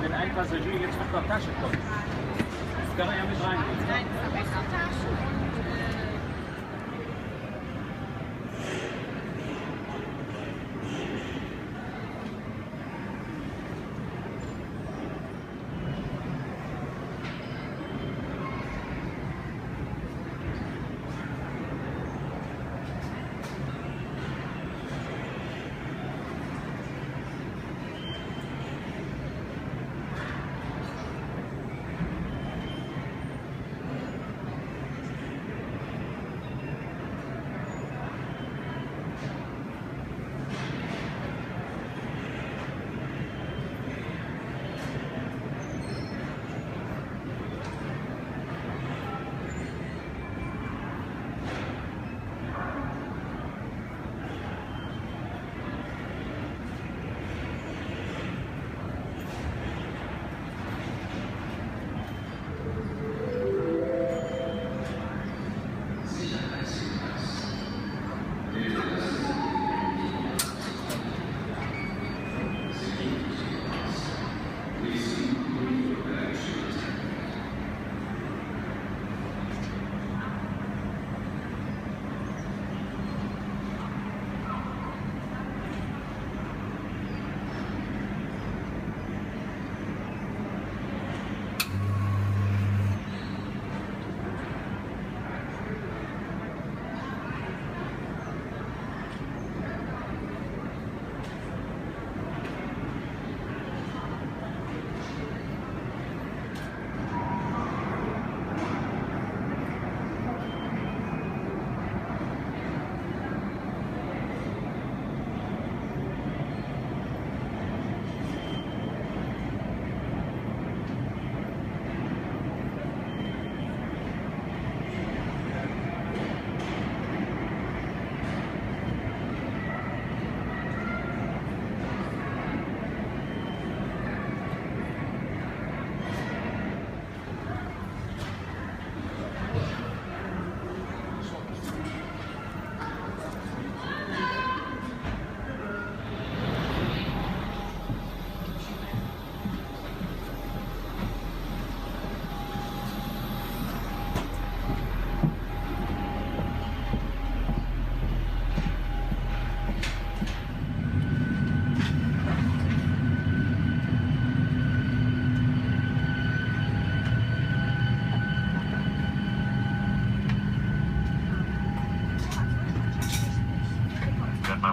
wenn ein Passagier jetzt mit der Tasche kommt, kann er ja mit reingehen. Nein, mit der Tasche.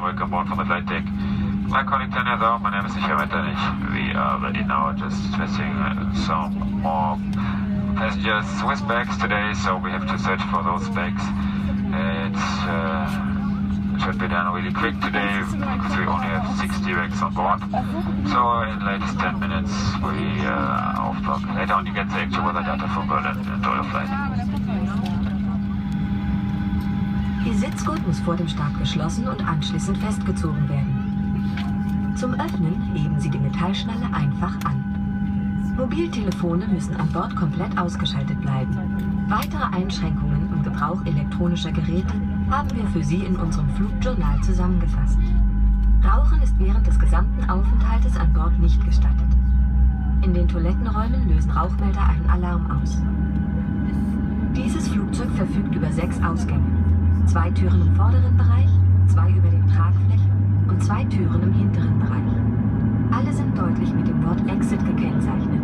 Welcome aboard from the flight deck. My colleague Tanya Zhao, mein Name ist Michael Wetterich. We are ready now, just missing some more passengers with bags today, so we have to search for those bags. It should be done really quick today because we only have 60 bags on board. So in the latest 10 minutes we off dock. Later on you get the actual weather data from Berlin. Enjoy your flight. Ihr Sitzgurt muss vor dem Start geschlossen und anschließend festgezogen werden. Zum Öffnen heben Sie die Metallschnalle einfach an. Mobiltelefone müssen an Bord komplett ausgeschaltet bleiben. Weitere Einschränkungen im Gebrauch elektronischer Geräte haben wir für Sie in unserem Flugjournal zusammengefasst. Rauchen ist während des gesamten Aufenthaltes an Bord nicht gestattet. In den Toilettenräumen lösen Rauchmelder einen Alarm aus. Dieses Flugzeug verfügt über 6 Ausgänge. 2 Türen im vorderen Bereich, 2 über den Tragflächen und 2 Türen im hinteren Bereich. Alle sind deutlich mit dem Wort Exit gekennzeichnet.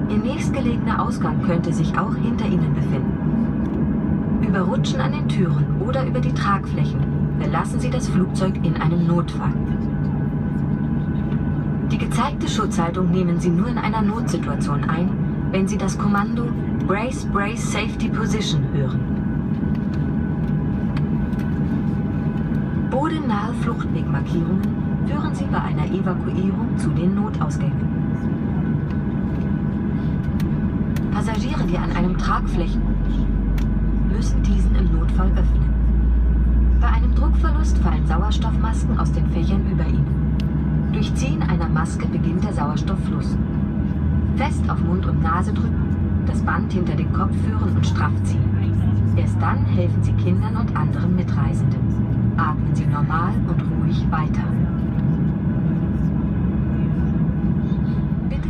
Ihr nächstgelegener Ausgang könnte sich auch hinter Ihnen befinden. Über Rutschen an den Türen oder über die Tragflächen verlassen Sie das Flugzeug in einem Notfall. Die gezeigte Schutzhaltung nehmen Sie nur in einer Notsituation ein, wenn Sie das Kommando Brace, Brace, Safety Position hören. Bodennahe Fluchtwegmarkierungen führen Sie bei einer Evakuierung zu den Notausgängen. Passagiere, die an einem Tragflächen müssen diesen im Notfall öffnen. Bei einem Druckverlust fallen Sauerstoffmasken aus den Fächern über ihnen. Durch Ziehen einer Maske beginnt der Sauerstofffluss. Fest auf Mund und Nase drücken, das Band hinter den Kopf führen und straff ziehen. Erst dann helfen Sie Kindern und anderen Mitreisenden. Atmen Sie normal und ruhig weiter. Bitte.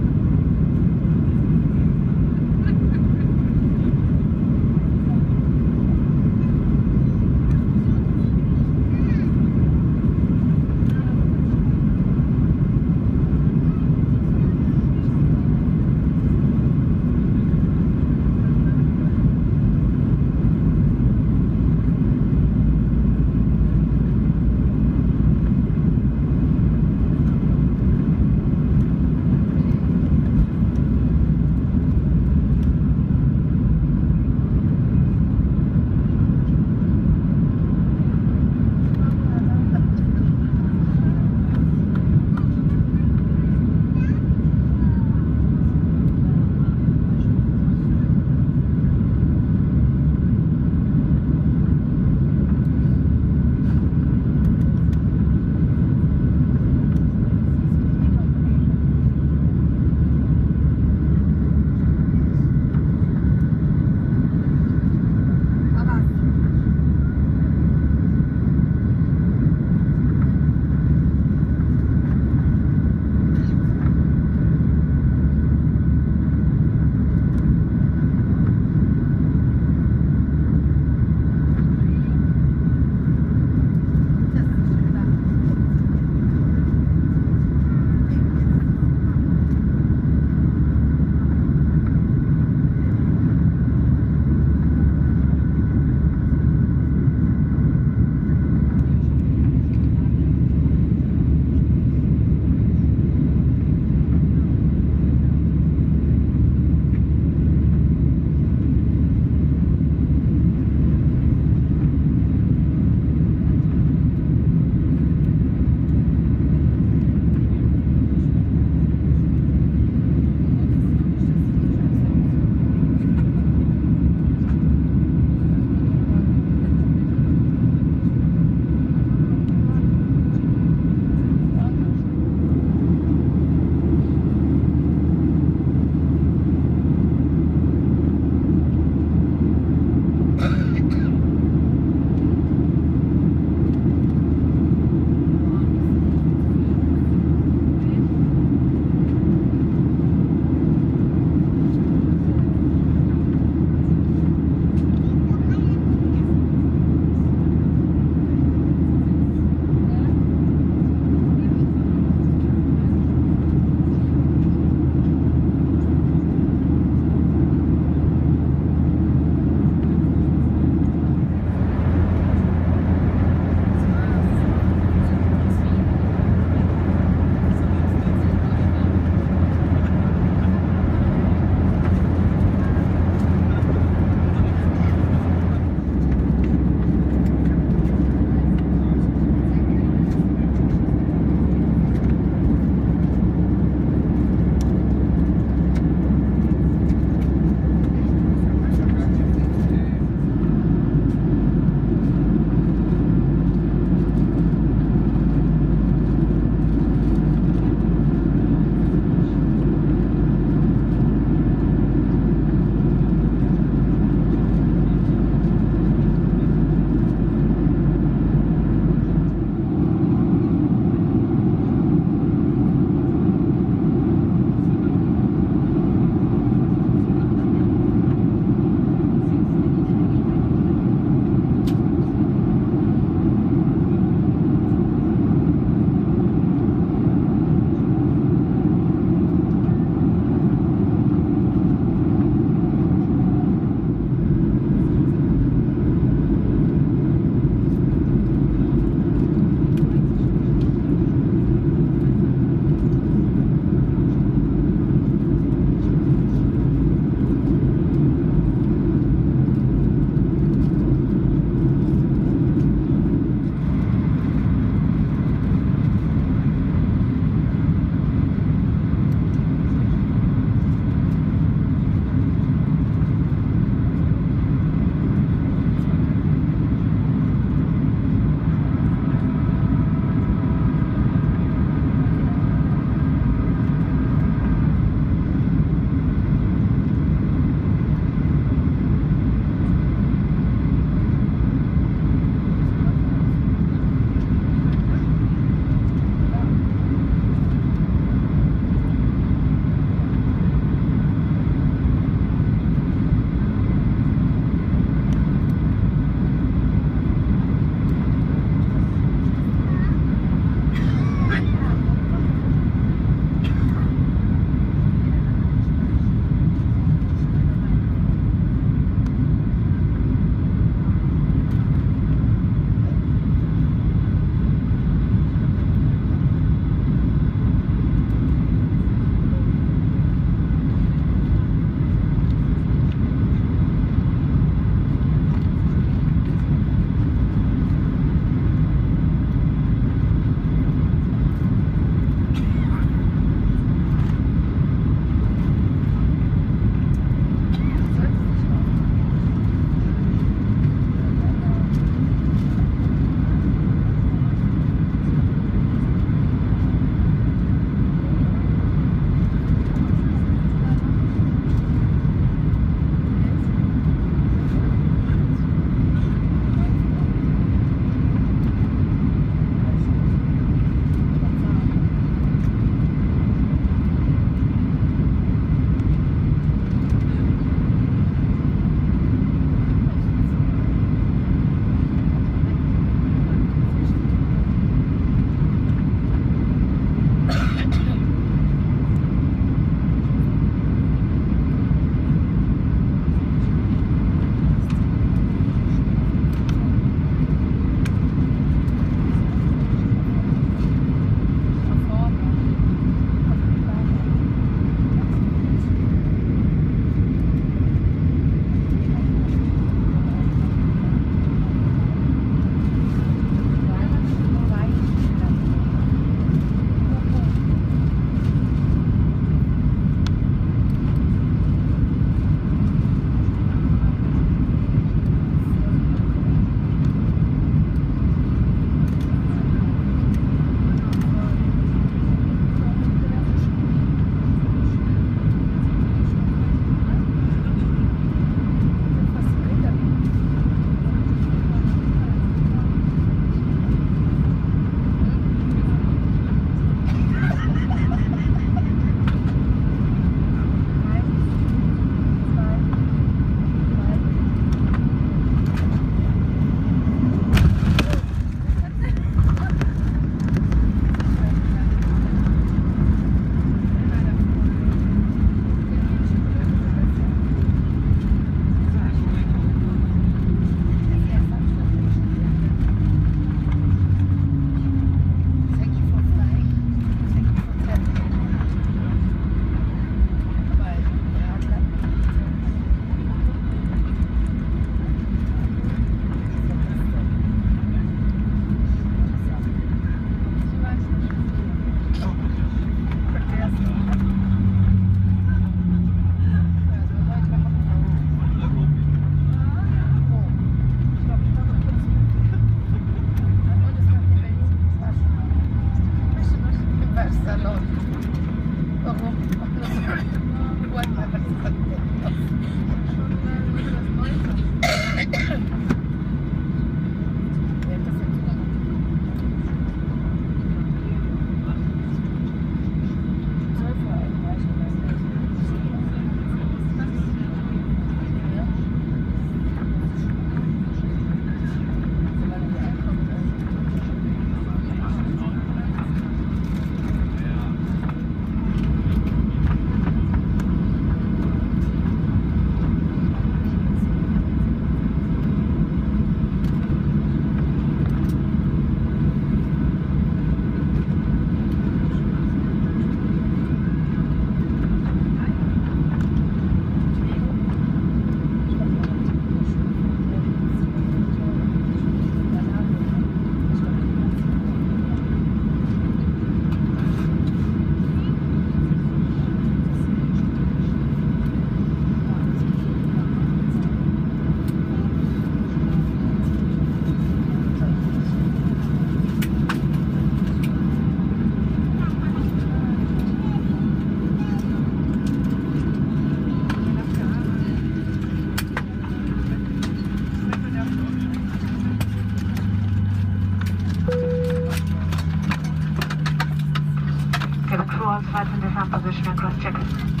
Flights in different position and cross-check.